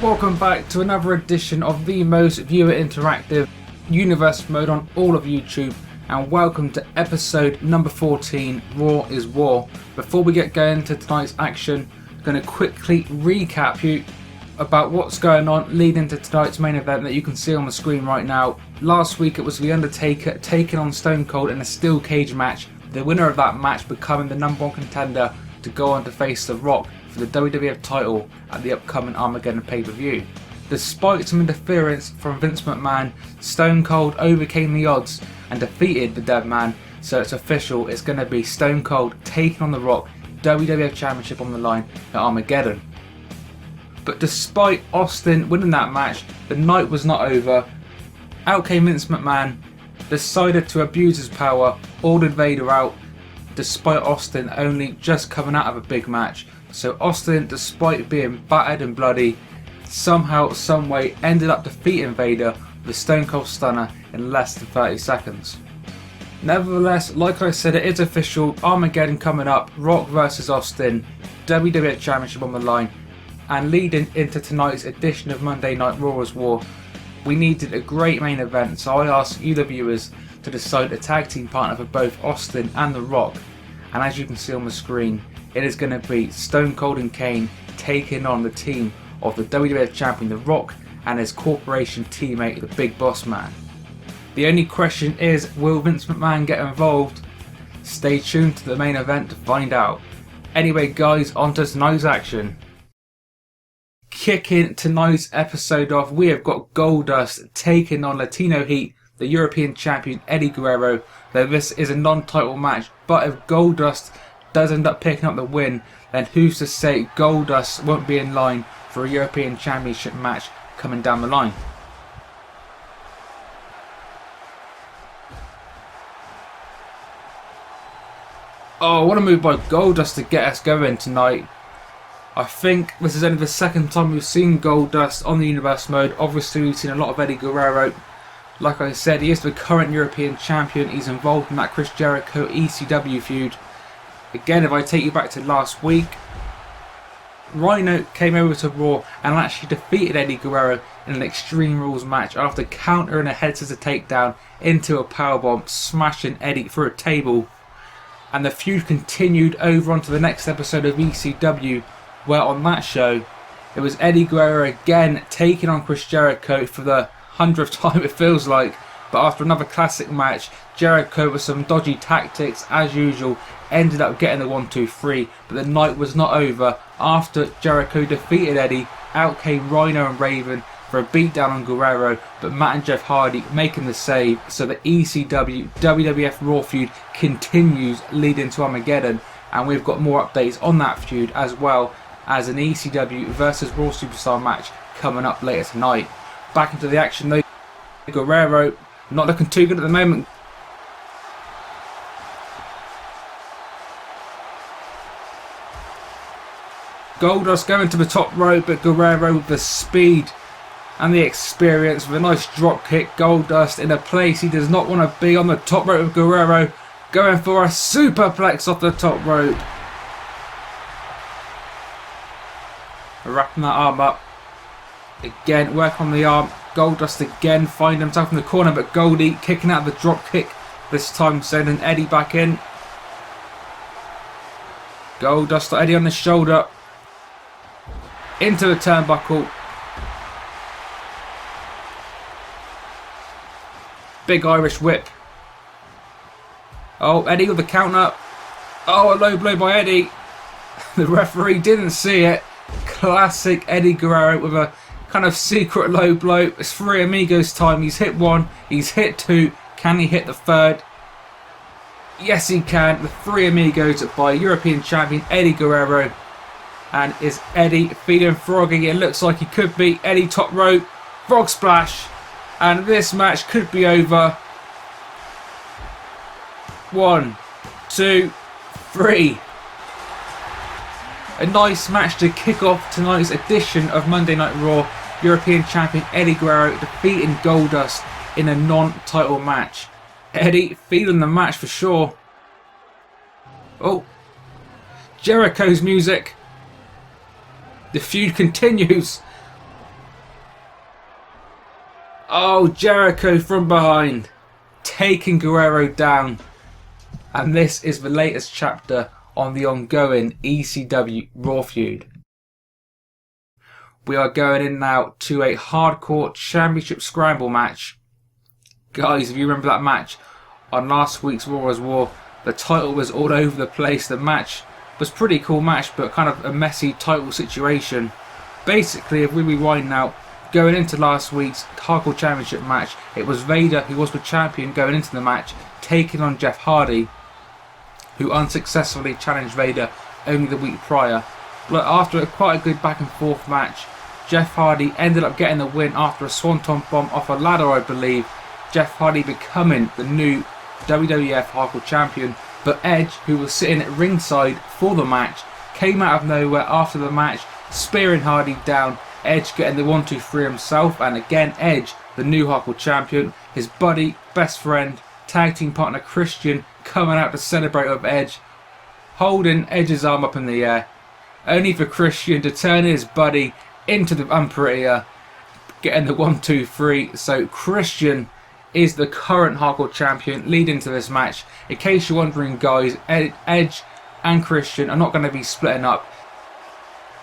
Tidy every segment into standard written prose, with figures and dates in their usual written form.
Welcome back to another edition of the most viewer interactive universe mode on all of YouTube, and welcome to episode number 14, Raw is War. Before we get going to tonight's action, I'm going to quickly recap you about what's going on leading to tonight's main event that you can see on the screen right now. Last week it was The Undertaker taking on Stone Cold in a steel cage match, the winner of that match becoming the number one contender to go on to face The Rock for the WWF title at the upcoming Armageddon pay-per-view. Despite some interference from Vince McMahon, Stone Cold overcame the odds and defeated the Dead Man, so it's official, it's going to be Stone Cold taking on The Rock, WWF Championship on the line at Armageddon. But despite Austin winning that match, the night was not over. Out came Vince McMahon, decided to abuse his power, ordered Vader out, despite Austin only just coming out of a big match. So Austin, despite being battered and bloody, somehow, someway ended up defeating Vader with a Stone Cold Stunner in less than 30 seconds. Nevertheless, like I said, it is official, Armageddon coming up, Rock vs Austin, WWF Championship on the line, and leading into tonight's edition of Monday Night Raw is War, we needed a great main event, so I asked you the viewers to decide a tag team partner for both Austin and The Rock, and as you can see on the screen, it is going to be Stone Cold and Kane taking on the team of the WWF Champion The Rock and his corporation teammate the Big Boss Man. The only question is, will Vince McMahon get involved? Stay tuned to the main event to find out. Anyway guys, on to tonight's action. Kicking tonight's episode off, we have got Goldust taking on Latino Heat, the European Champion Eddie Guerrero, though this is a non-title match, but if Goldust does end up picking up the win, then who's to say Goldust won't be in line for a European Championship match coming down the line. Oh, what a move by Goldust to get us going tonight. I think this is only the second time we've seen Goldust on the Universe mode. Obviously we've seen a lot of Eddie Guerrero. Like I said, he is the current European Champion. He's involved in that Chris Jericho ECW feud. Again, if I take you back to last week, Rhino came over to Raw and actually defeated Eddie Guerrero in an Extreme Rules match after countering a head scissor takedown into a powerbomb, smashing Eddie through a table. And the feud continued over onto the next episode of ECW, where on that show, it was Eddie Guerrero again taking on Chris Jericho for the 100th time it feels like. But after another classic match, Jericho with some dodgy tactics as usual ended up getting the 1-2-3, but the night was not over. After Jericho defeated Eddie, out came Rhino and Raven for a beatdown on Guerrero, but Matt and Jeff Hardy making the save, so the ECW WWF Raw feud continues leading to Armageddon, and we've got more updates on that feud as well as an ECW versus Raw Superstar match coming up later tonight. Back into the action though, Guerrero not looking too good at the moment. Goldust going to the top rope, but Guerrero with the speed and the experience with a nice drop kick. Goldust in a place he does not want to be on the top rope of Guerrero, going for a superplex off the top rope. Wrapping that arm up. Again, work on the arm. Goldust again find himself in the corner, but Goldie kicking out the drop kick, this time sending Eddie back in. Goldust, Eddie on the shoulder. Into the turnbuckle. Big Irish whip. Oh, Eddie with the counter. Oh, a low blow by Eddie. The referee didn't see it. Classic Eddie Guerrero with a kind of secret low blow. It's Three Amigos time. He's hit one. He's hit two. Can he hit the third? Yes, he can. The Three Amigos by European Champion Eddie Guerrero. And is Eddie feeling froggy? It looks like he could be. Eddie top rope. Frog splash. And this match could be over. 1, 2, 3. A nice match to kick off tonight's edition of Monday Night Raw. European Champion Eddie Guerrero defeating Goldust in a non-title match. Eddie feeling the match for sure. Oh, Jericho's music. The feud continues. Oh, Jericho from behind, taking Guerrero down. And this is the latest chapter on the ongoing ECW Raw feud. We are going in now to a hardcore championship scramble match. Guys, if you remember that match on last week's Raw is War, the title was all over the place. The match was a pretty cool match, but kind of a messy title situation. Basically, if we rewind now, going into last week's hardcore championship match, it was Vader who was the champion going into the match, taking on Jeff Hardy, who unsuccessfully challenged Vader only the week prior. But after quite a good back and forth match, Jeff Hardy ended up getting the win after a swanton bomb off a ladder, I believe. Jeff Hardy becoming the new WWF Hardcore Champion. But Edge, who was sitting at ringside for the match, came out of nowhere after the match, spearing Hardy down. Edge getting the 1-2-3 himself, and again Edge, the new Hardcore Champion. His buddy, best friend, tag team partner Christian coming out to celebrate with Edge, holding Edge's arm up in the air, only for Christian to turn his buddy into the unprettier, getting the 1-2-3. So Christian is the current Hardcore Champion leading to this match. In case you're wondering, guys, Edge and Christian are not going to be splitting up.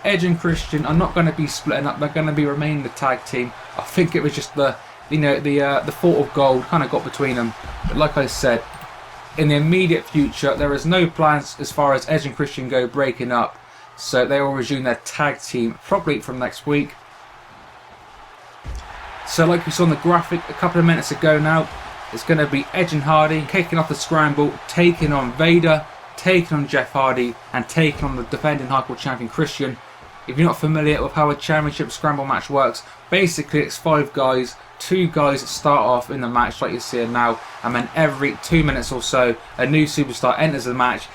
Edge and Christian are not going to be splitting up. They're going to be remaining the tag team. I think it was just the thought of gold kind of got between them. But like I said, in the immediate future, there is no plans as far as Edge and Christian go breaking up. So they will resume their tag team probably from next week. So like we saw on the graphic a couple of minutes ago now, it's going to be Edge and Hardy kicking off the scramble, taking on Vader, taking on Jeff Hardy, and taking on the defending Hardcore Champion Christian. If you're not familiar with how a championship scramble match works, basically it's 5 guys, 2 guys start off in the match like you're seeing now, and then every 2 minutes or so a new superstar enters the match.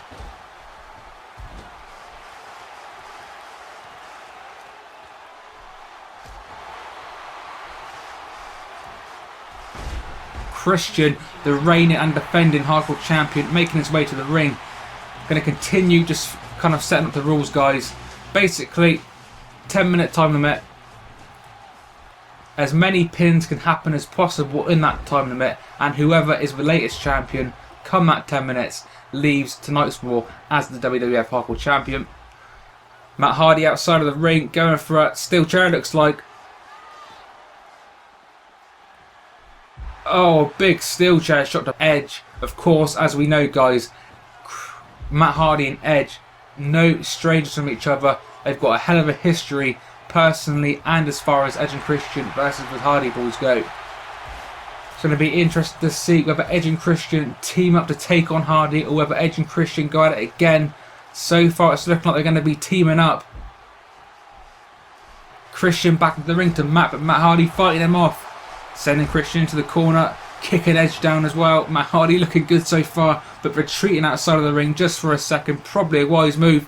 Christian, the reigning and defending Hardcore Champion, making his way to the ring. Going to continue just kind of setting up the rules, guys. Basically, 10-minute time limit. As many pins can happen as possible in that time limit, and whoever is the latest champion come that 10 minutes leaves tonight's Raw as the WWF Hardcore Champion. Matt Hardy outside of the ring going for a steel chair, looks like. Oh, big steel chair shot to Edge. Of course, as we know, guys, Matt Hardy and Edge, no strangers from each other. They've got a hell of a history, personally and as far as Edge and Christian versus the Hardy Boys go. It's going to be interesting to see whether Edge and Christian team up to take on Hardy, or whether Edge and Christian go at it again. So far, it's looking like they're going to be teaming up. Christian back into the ring to Matt, but Matt Hardy fighting him off. Sending Christian into the corner, kicking Edge down as well. Matt Hardy looking good so far, but retreating outside of the ring just for a second. Probably a wise move.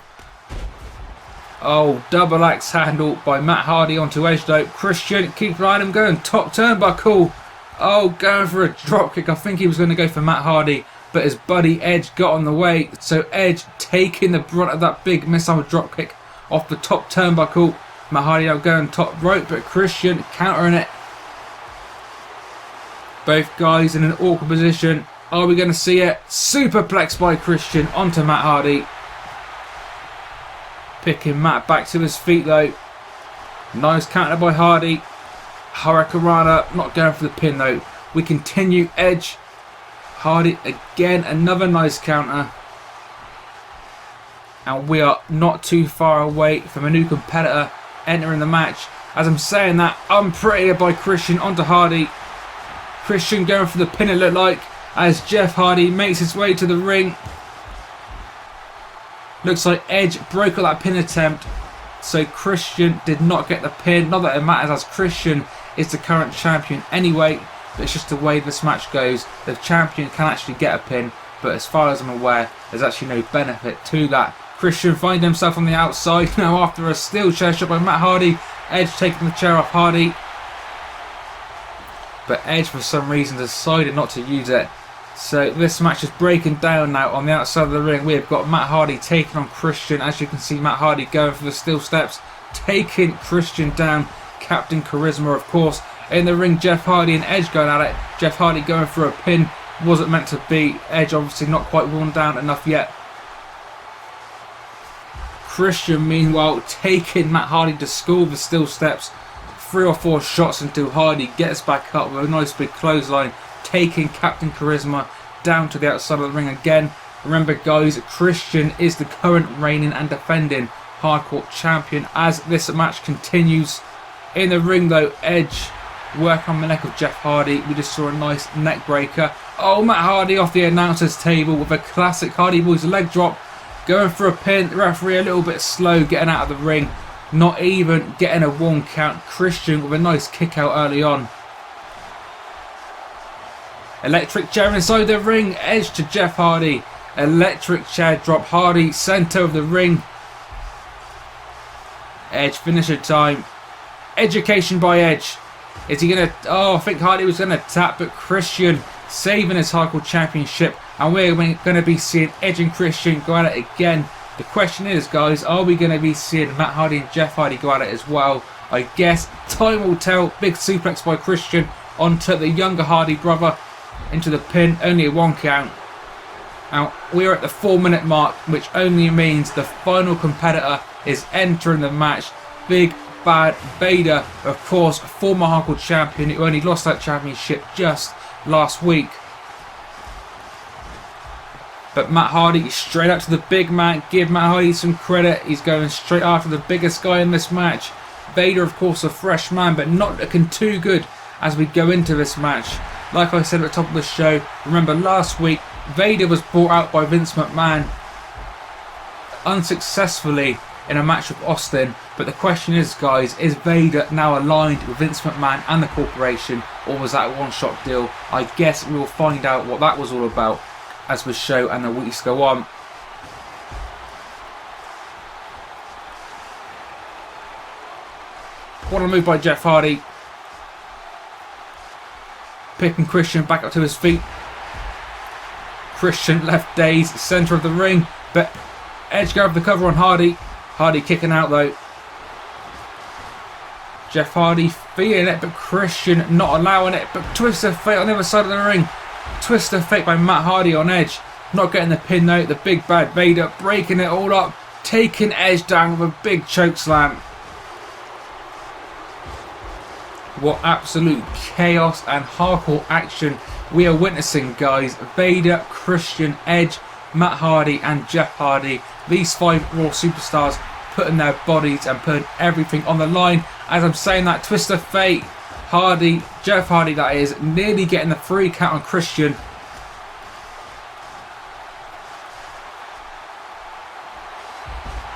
Oh, double axe handle by Matt Hardy onto Edge though. Christian keeps riding him going. Top turnbuckle. Oh, going for a dropkick. I think he was going to go for Matt Hardy, but his buddy Edge got on the way. So Edge taking the brunt of that big missile dropkick off the top turnbuckle. Matt Hardy now going top rope, but Christian countering it. Both guys in an awkward position. Are we going to see it? Superplex by Christian onto Matt Hardy. Picking Matt back to his feet though. Nice counter by Hardy. Hurricanrana not going for the pin though. We continue. Edge. Hardy again. Another nice counter. And we are not too far away from a new competitor entering the match. As I'm saying that, unprettier by Christian onto Hardy. Christian going for the pin, it looked like, as Jeff Hardy makes his way to the ring. Looks like Edge broke up that pin attempt, so Christian did not get the pin. Not that it matters, as Christian is the current champion anyway, but it's just the way this match goes. The champion can actually get a pin, but as far as I'm aware, there's actually no benefit to that. Christian finds himself on the outside now after a steel chair shot by Matt Hardy. Edge taking the chair off Hardy. But Edge for some reason decided not to use it. So this match is breaking down now on the outside of the ring. We have got Matt Hardy taking on Christian. As you can see, Matt Hardy going for the steel steps, taking Christian down. Captain Charisma, of course, In the ring, Jeff Hardy and Edge going at it. Jeff Hardy going for a pin. Wasn't meant to be. Edge obviously not quite worn down enough yet. Christian, meanwhile, taking Matt Hardy to school with steel steps. 3 or 4 shots until Hardy gets back up with a nice big clothesline, taking Captain Charisma down to the outside of the ring again. Remember, guys, Christian is the current reigning and defending Hardcore Champion as this match continues. In the ring, though, Edge work on the neck of Jeff Hardy. We just saw a nice neck breaker. Oh, Matt Hardy off the announcer's table with a classic Hardy Boys leg drop. Going for a pin. The referee a little bit slow getting out of the ring. Not even getting a 1 count. Christian with a nice kick out early on. Electric chair inside the ring. Edge to Jeff Hardy. Electric chair drop. Hardy centre of the ring. Edge finisher time. Education by Edge. Is he going to... Oh, I think Hardy was going to tap, but Christian saving his Hardcore Championship. And we're going to be seeing Edge and Christian go at it again. The question is, guys, are we going to be seeing Matt Hardy and Jeff Hardy go at it as well? I guess time will tell. Big suplex by Christian onto the younger Hardy brother. Into the pin. Only a 1 count. Now, we're at the 4-minute mark, which only means the final competitor is entering the match. Big Bad Vader, of course, former Hardcore Champion who only lost that championship just last week. But Matt Hardy straight up to the big man. Give Matt Hardy some credit. He's going straight after the biggest guy in this match. Vader, of course, a fresh man, but not looking too good as we go into this match. Like I said at the top of the show, remember last week, Vader was brought out by Vince McMahon unsuccessfully in a match with Austin. But the question is, guys, is Vader now aligned with Vince McMahon and the corporation, or was that a one-shot deal? I guess we'll find out what that was all about as the show and the weeks go on. What a move by Jeff Hardy. Picking Christian back up to his feet. Christian left dazed, centre of the ring, but Edge grabbed the cover on Hardy. Hardy kicking out though. Jeff Hardy feeling it, but Christian not allowing it. But twist of fate on the other side of the ring. Twist of fate by Matt Hardy on Edge. Not getting the pin though. The big bad Vader breaking it all up. Taking Edge down with a big choke slam. What absolute chaos and hardcore action we are witnessing, guys. Vader, Christian, Edge, Matt Hardy and Jeff Hardy. These 5 Raw superstars putting their bodies and putting everything on the line. As I'm saying that, twist of fate. Hardy, Jeff Hardy that is, nearly getting the 3 count on Christian.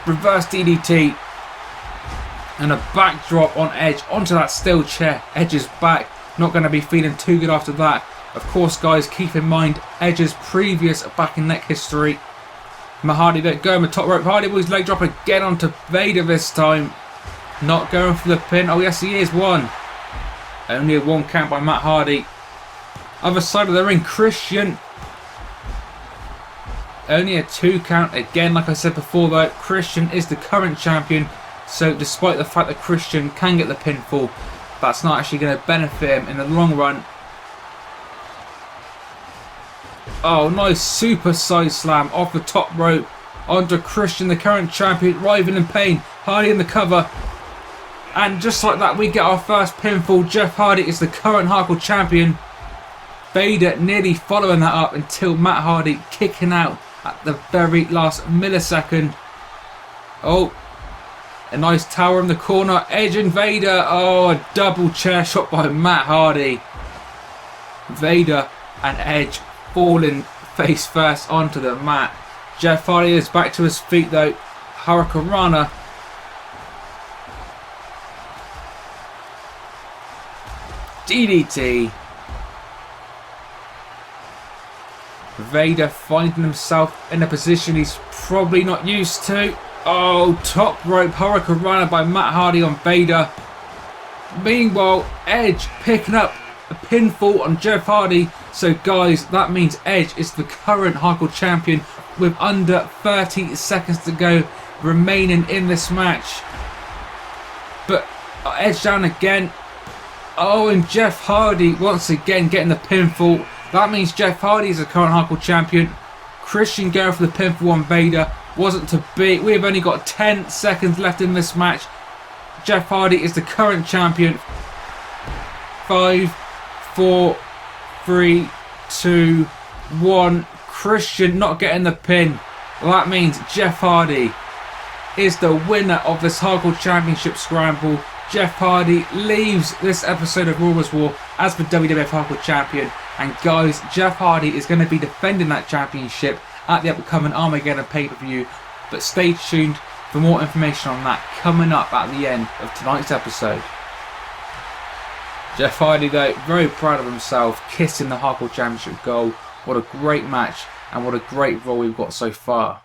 Reverse DDT. And a backdrop on Edge onto that steel chair. Edge is back. Not going to be feeling too good after that. Of course, guys, keep in mind Edge's previous back and neck history. Matt Hardy going with top rope. Hardy Boys leg drop again onto Vader this time. Not going for the pin. Oh, yes, he is. 1. Only a 1 count by Matt Hardy. Other side of the ring, Christian. Only a 2 count. Again, like I said before, though, Christian is the current champion. So despite the fact that Christian can get the pinfall, that's not actually going to benefit him in the long run. Oh, nice super side slam off the top rope onto Christian, the current champion, writhing in pain. Hardy in the cover. And just like that, we get our first pinfall. Jeff Hardy is the current Hardcore Champion. Vader nearly following that up until Matt Hardy kicking out at the very last millisecond. Oh, a nice tower in the corner. Edge and Vader. Oh, a double chair shot by Matt Hardy. Vader and Edge falling face first onto the mat. Jeff Hardy is back to his feet though. Hurricanrana. DDT. Vader finding himself in a position he's probably not used to. Oh, top rope Hurricanrana by Matt Hardy on Vader. Meanwhile, Edge picking up a pinfall on Jeff Hardy. So guys, that means Edge is the current Hardcore Champion with under 30 seconds to go remaining in this match. But Edge down again. Oh, and Jeff Hardy once again getting the pinfall. That means Jeff Hardy is the current Hardcore Champion. Christian Guerrero for the pinfall on Vader. Wasn't to be. We've only got 10 seconds left in this match. Jeff Hardy is the current champion. 5, 4, 3, 2, 1. Christian not getting the pin. Well, that means Jeff Hardy is the winner of this Hardcore Championship Scramble. Jeff Hardy leaves this episode of Raw vs. War as the WWF Hardcore Champion. And guys, Jeff Hardy is going to be defending that championship at the upcoming Armageddon pay-per-view. But stay tuned for more information on that coming up at the end of tonight's episode. Jeff Hardy though, very proud of himself, kissing the Hardcore Championship gold. What a great match and what a great Raw we've got so far.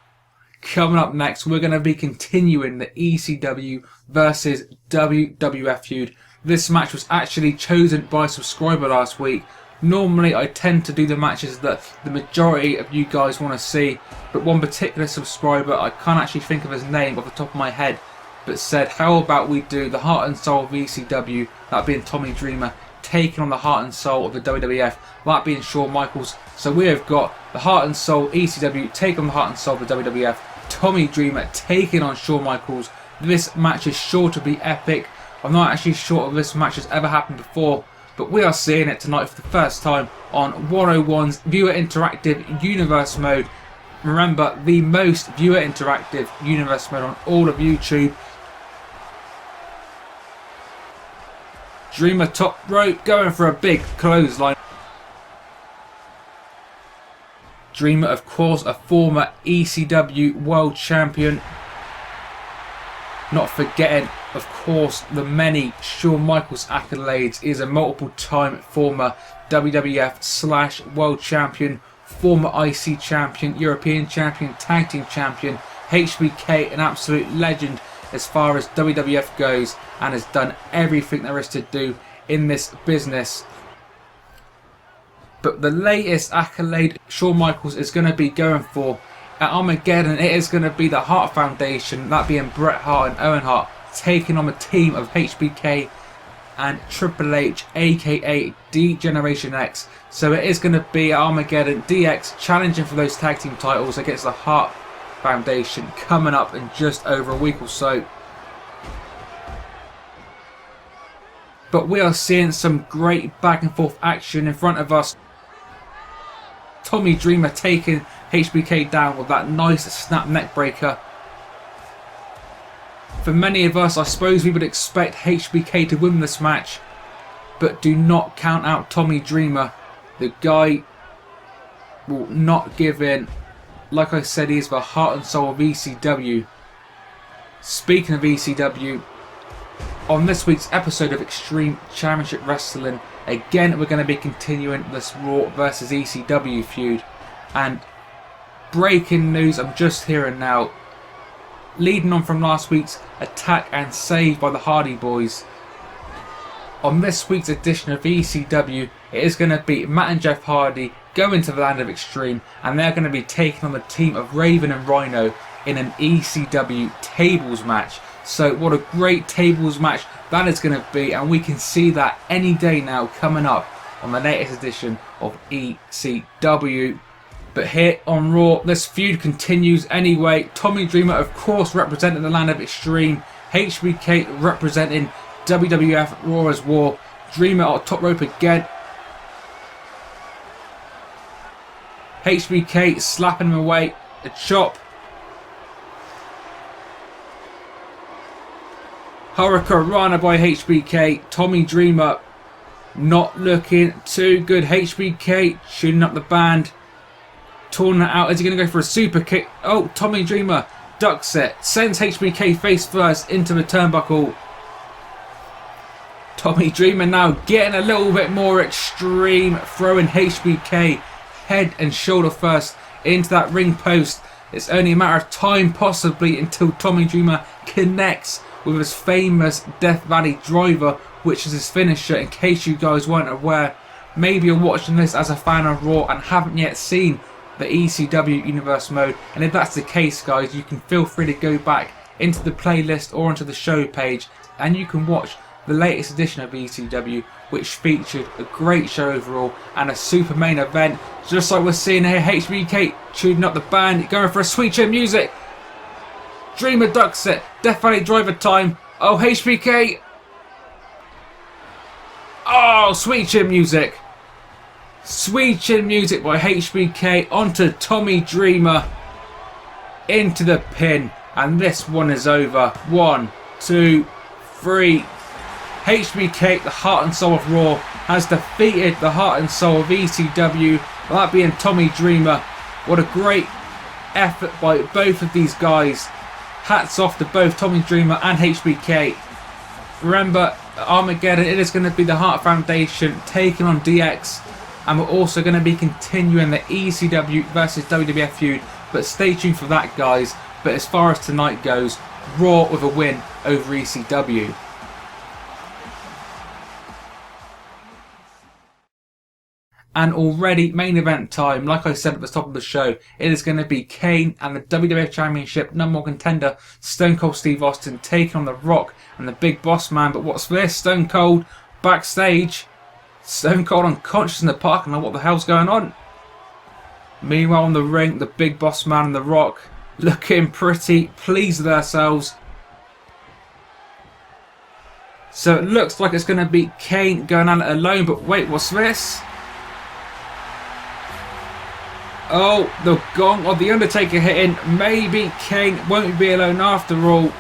Coming up next, we're going to be continuing the ECW versus WWF feud. This match was actually chosen by a subscriber last week. Normally I tend to do the matches that the majority of you guys want to see, but one particular subscriber, I can't actually think of his name off the top of my head, but said how about we do the Heart and Soul of ECW, that being Tommy Dreamer, taking on the Heart and Soul of the WWF, that being Shawn Michaels. So we have got the Heart and Soul ECW taking on the Heart and Soul of the WWF, Tommy Dreamer taking on Shawn Michaels. This match is sure to be epic. I'm not actually sure if this match has ever happened before, but we are seeing it tonight for the first time on 101's Viewer Interactive Universe Mode. Remember, the most Viewer Interactive Universe Mode on all of YouTube. Dreamer top rope, going for a big clothesline. Dreamer, of course, a former ECW World Champion. Not forgetting, of course, the many Shawn Michaels accolades. He is a multiple-time former WWF / World Champion, former IC Champion, European Champion, Tag Team Champion, HBK, an absolute legend as far as WWF goes, and has done everything there is to do in this business. But the latest accolade Shawn Michaels is going to be going for at Armageddon, it is going to be the Hart Foundation, that being Bret Hart and Owen Hart, taking on a team of HBK and Triple H, aka D-Generation X. So it is going to be Armageddon, DX challenging for those tag team titles against the Hart Foundation, coming up in just over a week or so. But we are seeing some great back and forth action in front of us. Tommy Dreamer taking HBK down with that nice snap neck breaker. For many of us, I suppose we would expect HBK to win this match, but do not count out Tommy Dreamer. The guy will not give in. Like I said, he is the heart and soul of ECW. Speaking of ECW, on this week's episode of Extreme Championship Wrestling, again we're going to be continuing this Raw versus ECW feud. And breaking news I'm just hearing now, leading on from last week's attack and save by the Hardy Boys. On this week's edition of ECW, it is going to be Matt and Jeff Hardy going to the Land of Extreme, and they're going to be taking on the team of Raven and Rhino in an ECW tables match. So what a great tables match that is going to be, and we can see that any day now coming up on the latest edition of ECW. But here on Raw, this feud continues anyway. Tommy Dreamer, of course, representing the Land of Extreme. HBK representing WWF Raw as War. Dreamer on top rope again. HBK slapping him away. A chop. Hurricane Rana by HBK. Tommy Dreamer not looking too good. HBK shooting up the band. Torn it out. Is he going to go for a super kick? Oh, Tommy Dreamer ducks it. Sends HBK face first into the turnbuckle. Tommy Dreamer now getting a little bit more extreme. Throwing HBK head and shoulder first into that ring post. It's only a matter of time possibly until Tommy Dreamer connects with his famous Death Valley Driver, which is his finisher, in case you guys weren't aware. Maybe you're watching this as a fan of Raw and haven't yet seen the ECW Universe Mode, and if that's the case, guys, you can feel free to go back into the playlist or onto the show page and you can watch the latest edition of ECW, which featured a great show overall and a super main event, just like we're seeing here. HBK tuning up the band, going for a sweet chin music. Dreamer ducks it. Death Valley Driver time. Oh, HBK. Oh, sweet chin music. Sweet chin music by HBK onto Tommy Dreamer. Into the pin. And this one is over. 1, 2, 3. HBK, the heart and soul of Raw, has defeated the heart and soul of ECW. That being Tommy Dreamer. What a great effort by both of these guys. Hats off to both Tommy Dreamer and HBK. Remember, Armageddon, it is going to be the Heart Foundation taking on DX. And we're also going to be continuing the ECW versus WWF feud. But stay tuned for that, guys. But as far as tonight goes, Raw with a win over ECW. And already main event time, like I said at the top of the show, it is going to be Kane and the WWF Championship #1 contender Stone Cold Steve Austin taking on The Rock and the Big Boss Man. But what's this? Stone Cold backstage. Stone Cold unconscious in the parking lot. What the hell's going on? Meanwhile on the ring, the Big Boss Man and The Rock looking pretty pleased with themselves. So it looks like it's going to be Kane going at it alone. But wait, what's this? Oh, the gong of the Undertaker hitting. Maybe Kane won't be alone after all.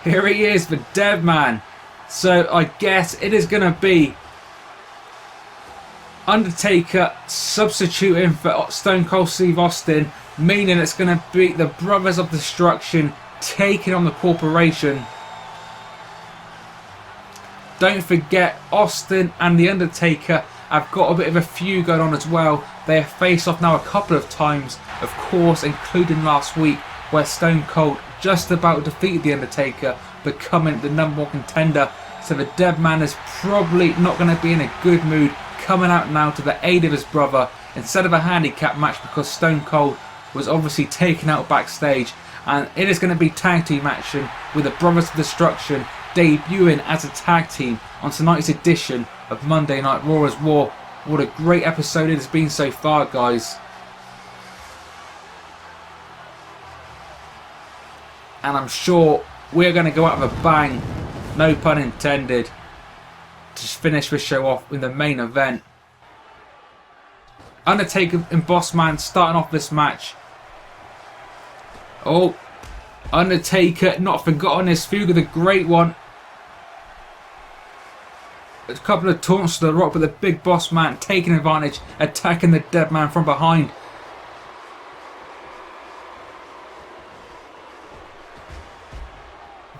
Here he is, the dead man. So I guess it is going to be Undertaker substituting for Stone Cold Steve Austin, meaning it's going to be the Brothers of Destruction taking on the Corporation. Don't forget, Austin and the Undertaker have got a bit of a feud going on as well. They have faced off now a couple of times, of course, including last week, where Stone Cold just about defeated the Undertaker, becoming the #1 contender. So the dead man is probably not going to be in a good mood, coming out now to the aid of his brother instead of a handicap match, because Stone Cold was obviously taken out backstage. And it is going to be tag team action with the Brothers of Destruction debuting as a tag team on tonight's edition of Monday Night Raw as War. What a great episode it has been so far, guys. And I'm sure we're going to go out with a bang, no pun intended, to finish this show off with the main event. Undertaker and Boss Man starting off this match. Oh, Undertaker not forgotten his feud with the Great One. A couple of taunts to The Rock, but the Big Boss Man taking advantage, attacking the dead man from behind.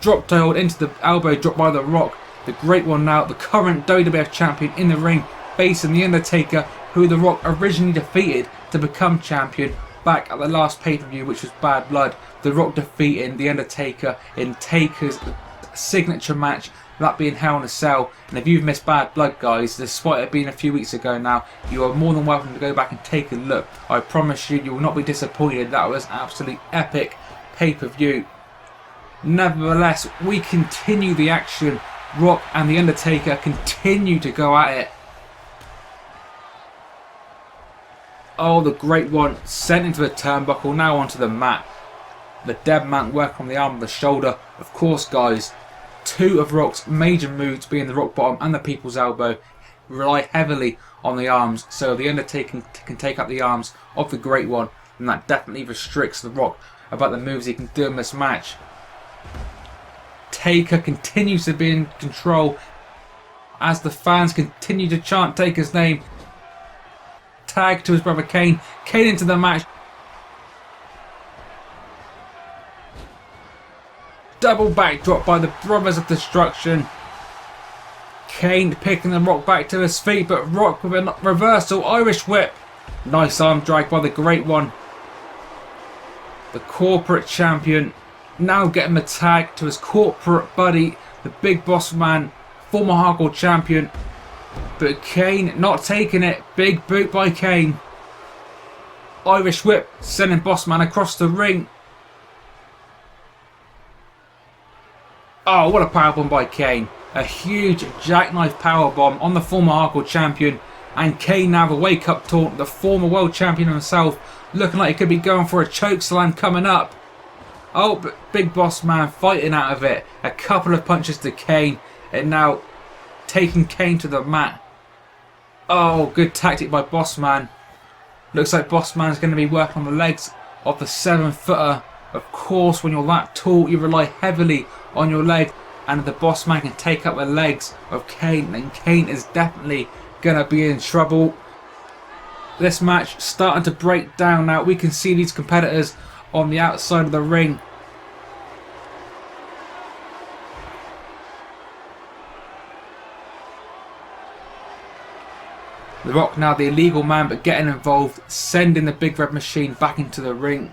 Drop toe hold into the elbow drop by The Rock. The Great One now, the current WWF champion in the ring, facing the Undertaker, who The Rock originally defeated to become champion back at the last pay-per-view, which was Bad Blood. The Rock defeating the Undertaker in Taker's signature match, that being Hell in a Cell. And if you've missed Bad Blood, guys, despite it being a few weeks ago now, you are more than welcome to go back and take a look. I promise you, you will not be disappointed. That was absolutely epic pay-per-view. Nevertheless, we continue the action. Rock and the Undertaker continue to go at it. Oh, the Great One sent into the turnbuckle, now onto the mat. The dead man working on the arm and the shoulder. Of course, guys, two of Rock's major moves, being the Rock Bottom and the People's Elbow, rely heavily on the arms. So the Undertaker can take out the arms of the Great One, and that definitely restricts the Rock about the moves he can do in this match. Taker continues to be in control as the fans continue to chant Taker's name. Tag to his brother Kane. Kane into the match. Double backdrop by the Brothers of Destruction. Kane picking the Rock back to his feet, but Rock with a reversal Irish whip. Nice arm drag by the Great One. The corporate champion now getting the tag to his corporate buddy, the Big Boss Man, former hardcore champion. But Kane not taking it. Big boot by Kane. Irish whip, sending Bossman across the ring. Oh, what a powerbomb by Kane. A huge jackknife powerbomb on the former hardcore champion. And Kane now with a wake-up taunt, the former world champion himself, looking like he could be going for a chokeslam coming up. Oh, but Big Boss Man fighting out of it. A couple of punches to Kane, and now taking Kane to the mat. Oh, good tactic by Boss Man. Looks like Boss Man's going to be working on the legs of the 7-footer. Of course, when you're that tall, you rely heavily on your leg, and if the Boss Man can take up the legs of Kane, then Kane is definitely going to be in trouble. This match starting to break down now. We can see these competitors on the outside of the ring. The Rock now the illegal man, but getting involved, sending the Big Red Machine back into the ring.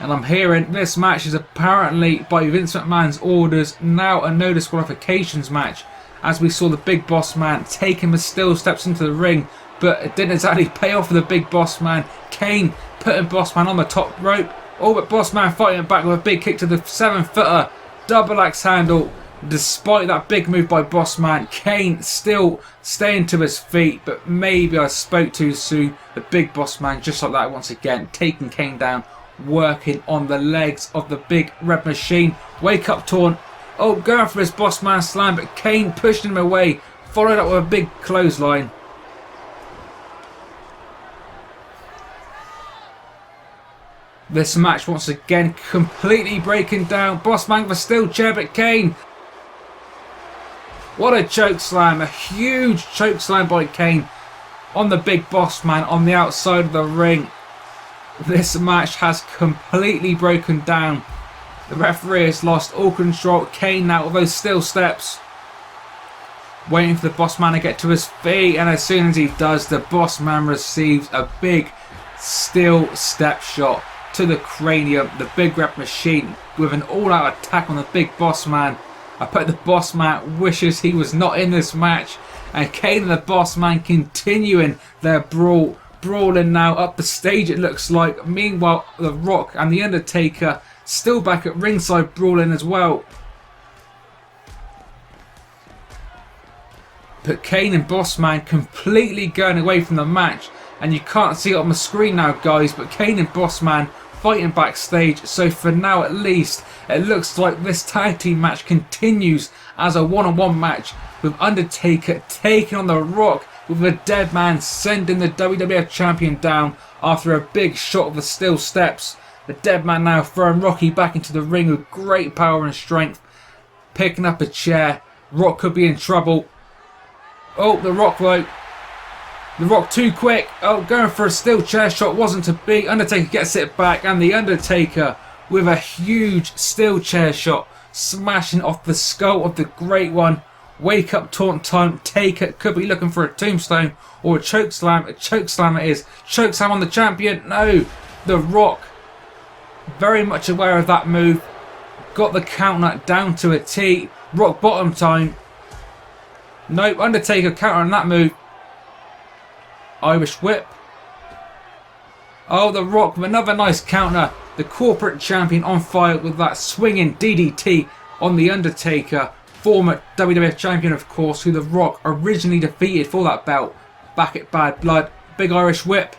And I'm hearing this match is apparently, by Vince McMahon's orders, now a no disqualifications match. As we saw the Big Boss Man taking the steel steps into the ring, but it didn't exactly pay off for the Big Boss Man. Kane putting Boss Man on the top rope. Oh, but Boss Man fighting back with a big kick to the 7-footer. Double axe handle. Despite that big move by Boss Man, Kane still staying to his feet, but maybe I spoke too soon. The Big Boss Man just like that once again, taking Kane down, working on the legs of the Big Red Machine. Wake up taunt. Oh, going for his Boss Man slam, but Kane pushing him away, followed up with a big clothesline. This match once again completely breaking down. Boss Man with a steel chair, but Kane. What a choke slam, a huge choke slam by Kane on the Big Boss Man on the outside of the ring. This match has completely broken down. The referee has lost all control. Kane now with those steel steps. Waiting for the Boss Man to get to his feet, and as soon as he does, the Boss Man receives a big steel step shot to the cranium. The Big Red Machine with an all-out attack on the Big Boss Man. I bet the Boss Man wishes he was not in this match. And Kane and the Boss Man continuing their brawl. Brawling now up the stage, it looks like. Meanwhile, The Rock and The Undertaker still back at ringside brawling as well. But Kane and Boss Man completely going away from the match. And you can't see it on the screen now, guys, but Kane and Boss Man fighting backstage. So for now at least, it looks like this tag team match continues as a one-on-one match, with Undertaker taking on The Rock, with a dead man sending the WWF champion down after a big shot of the steel steps. The dead man now throwing Rocky back into the ring with great power and strength, picking up a chair. Rock could be in trouble. Oh, The Rock though. The Rock too quick. Oh, going for a steel chair shot, wasn't to be. Undertaker gets it back, and The Undertaker with a huge steel chair shot, smashing off the skull of the Great One. Wake up taunt time. Taker could be looking for a tombstone or a choke slam. A choke slam it is. Choke slam on the champion. No. The Rock, very much aware of that move, got the counter down to a T. Rock bottom time. Nope. Undertaker counter on that move. Irish whip. Oh, The Rock with another nice counter. The corporate champion on fire with that swinging DDT on The Undertaker. Former WWF champion, of course, who The Rock originally defeated for that belt back at Bad Blood. Big Irish whip.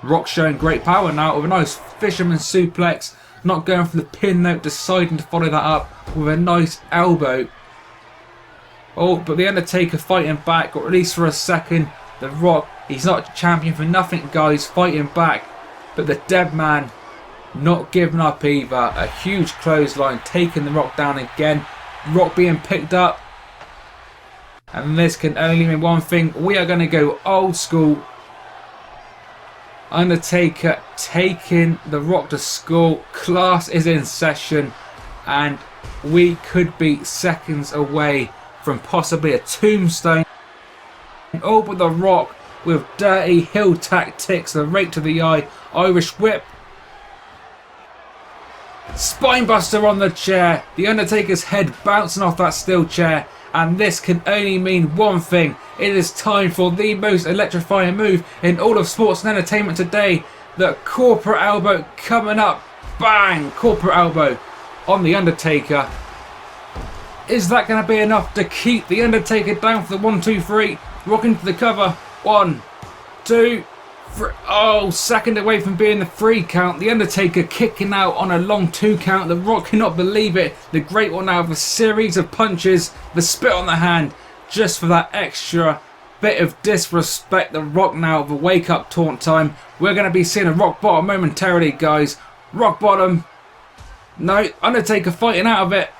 Rock showing great power now with a nice fisherman suplex. Not going for the pin though, deciding to follow that up with a nice elbow. Oh, but The Undertaker fighting back, got released for a second. The Rock, he's not champion for nothing, guys, fighting back. But the dead man not giving up either. A huge clothesline, taking The Rock down again. Rock being picked up. And this can only mean one thing. We are going to go old school. Undertaker taking The Rock to school. Class is in session. And we could be seconds away from possibly a tombstone. Oh, but The Rock with dirty heel tactics. The rake to the eye. Irish whip. Spinebuster on the chair. The Undertaker's head bouncing off that steel chair. and this can only mean one thing. It is time for the most electrifying move in all of sports and entertainment today. The corporate elbow coming up. Bang! Corporate elbow on The Undertaker. Is that going to be enough to keep The Undertaker down for the 1, 2, 3? Rocking to the cover. 1, 2, 3. Oh, second away from being the 3 count. The Undertaker kicking out on a long 2 count. The Rock cannot believe it. The Great One now with a series of punches. The spit on the hand just for that extra bit of disrespect. The Rock now with a wake up taunt time. We're going to be seeing a rock bottom momentarily, guys. Rock bottom. No, Undertaker fighting out of it.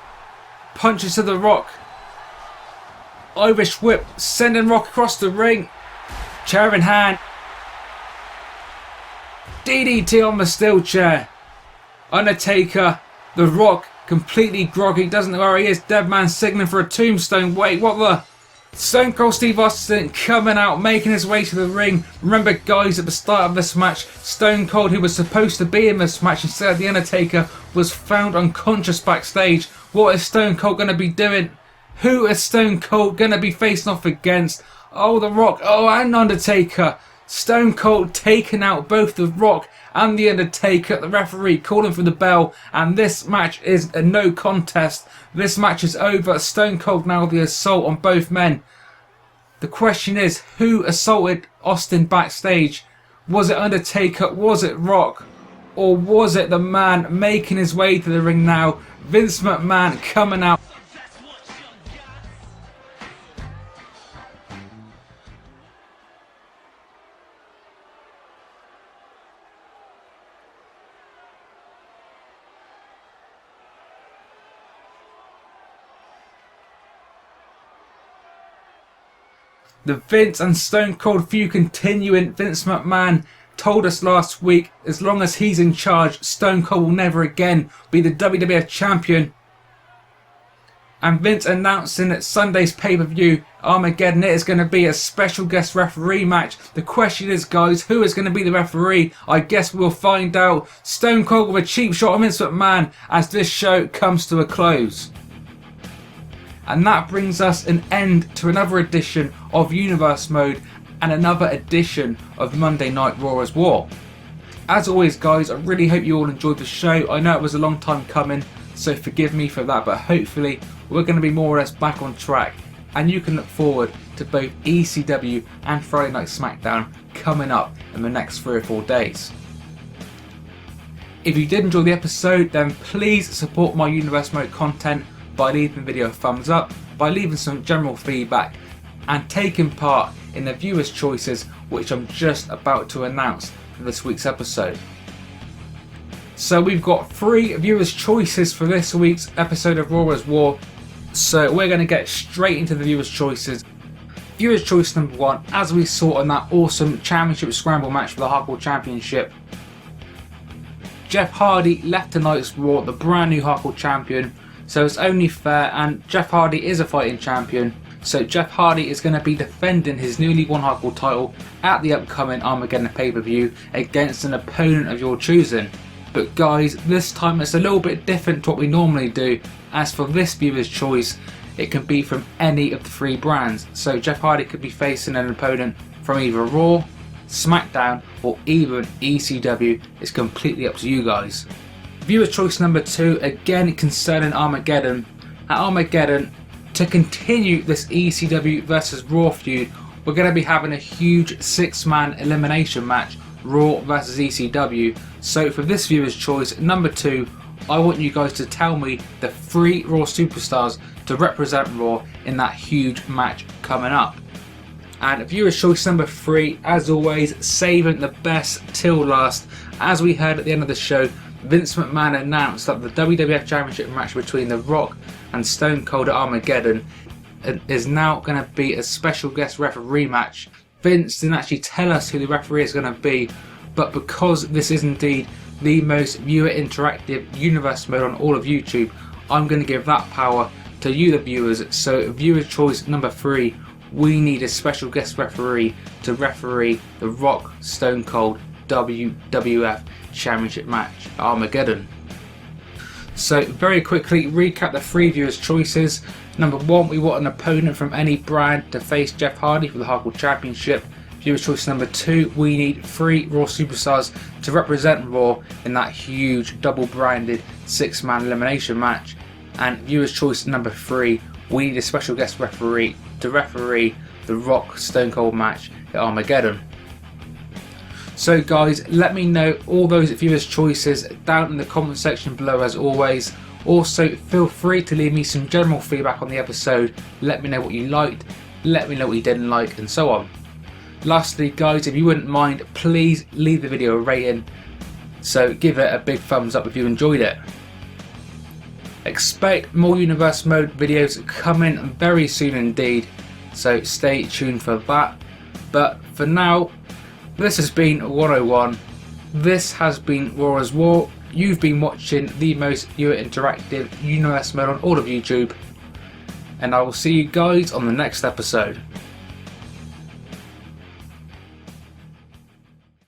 Punches to the Rock. Irish whip sending Rock across the ring. Chair in hand. DDT on the steel chair. Undertaker, the Rock completely groggy, doesn't know where he is. Dead man signaling for a tombstone. Wait, what the? Stone Cold Steve Austin coming out, making his way to the ring. Remember, guys, at the start of this match, Stone Cold, who was supposed to be in this match instead of The Undertaker, was found unconscious backstage. What is Stone Cold going to be doing? Who is Stone Cold going to be facing off against? Oh, The Rock. Oh, and Undertaker. Stone Cold taking out both The Rock and The Undertaker. The referee calling for the bell, and this match is a no contest. This match is over. Stone Cold now the assault on both men. The question is, who assaulted Austin backstage? Was it Undertaker? Was it Rock? Or was it the man making his way to the ring now? Vince McMahon coming out. The Vince and Stone Cold feud continuing. Vince McMahon told us last week, as long as he's in charge, Stone Cold will never again be the WWF champion. And Vince announcing that Sunday's pay-per-view, Armageddon, it is going to be a special guest referee match. The question is, guys, who is going to be the referee? I guess we'll find out. Stone Cold with a cheap shot of Vince McMahon as this show comes to a close. And that brings us an end to another edition of Universe Mode and another edition of Monday Night Raw as War. As always, guys, I really hope you all enjoyed the show. I know it was a long time coming, so forgive me for that, but hopefully we're going to be more or less back on track, and you can look forward to both ECW and Friday Night SmackDown coming up in the next 3 or 4 days. If you did enjoy the episode, then please support my Universe Mode content by leaving the video a thumbs up, by leaving some general feedback, and taking part in the viewers' choices, which I'm just about to announce for this week's episode. So we've got 3 viewers' choices for this week's episode of Raw as War, so we're going to get straight into the viewers' choices. Viewers' choice number 1, as we saw in that awesome championship scramble match for the Hardcore Championship, Jeff Hardy left tonight's Raw the brand new Hardcore Champion. So it's only fair, and Jeff Hardy is a fighting champion, so Jeff Hardy is going to be defending his newly won Hardcore title at the upcoming Armageddon pay-per-view against an opponent of your choosing. But guys, this time it's a little bit different to what we normally do. As for this viewer's choice, it can be from any of the 3 brands, so Jeff Hardy could be facing an opponent from either Raw, SmackDown, or even ECW. It's completely up to you guys. Viewer choice number 2, again concerning Armageddon. At Armageddon, to continue this ECW versus Raw feud, we're going to be having a huge 6-man elimination match, Raw versus ECW. So for this viewer's choice, number 2, I want you guys to tell me the 3 Raw superstars to represent Raw in that huge match coming up. And viewer's choice number 3, as always, saving the best till last. As we heard at the end of the show, Vince McMahon announced that the WWF Championship match between The Rock and Stone Cold at Armageddon is now going to be a special guest referee match. Vince didn't actually tell us who the referee is going to be, but because this is indeed the most viewer interactive Universe Mode on all of YouTube, I'm going to give that power to you, the viewers. So viewer choice number 3, we need a special guest referee to referee The Rock Stone Cold WWF Championship match at Armageddon. So very quickly, recap the 3 viewers' choices. Number 1, we want an opponent from any brand to face Jeff Hardy for the Hardcore Championship. Viewer's choice number 2, we need 3 Raw superstars to represent Raw in that huge double-branded 6-man elimination match. And viewer's choice number 3, we need a special guest referee to referee the Rock Stone Cold match at Armageddon. So guys, let me know all those viewers' choices down in the comment section below as always. Also, feel free to leave me some general feedback on the episode. Let me know what you liked, let me know what you didn't like, and so on. Lastly guys, if you wouldn't mind, please leave the video a rating. So give it a big thumbs up if you enjoyed it. Expect more Universe Mode videos coming very soon indeed, so stay tuned for that. But for now, this has been 101. This has been Raw is War. You've been watching the most viewer interactive Universe Mode on all of YouTube. And I will see you guys on the next episode.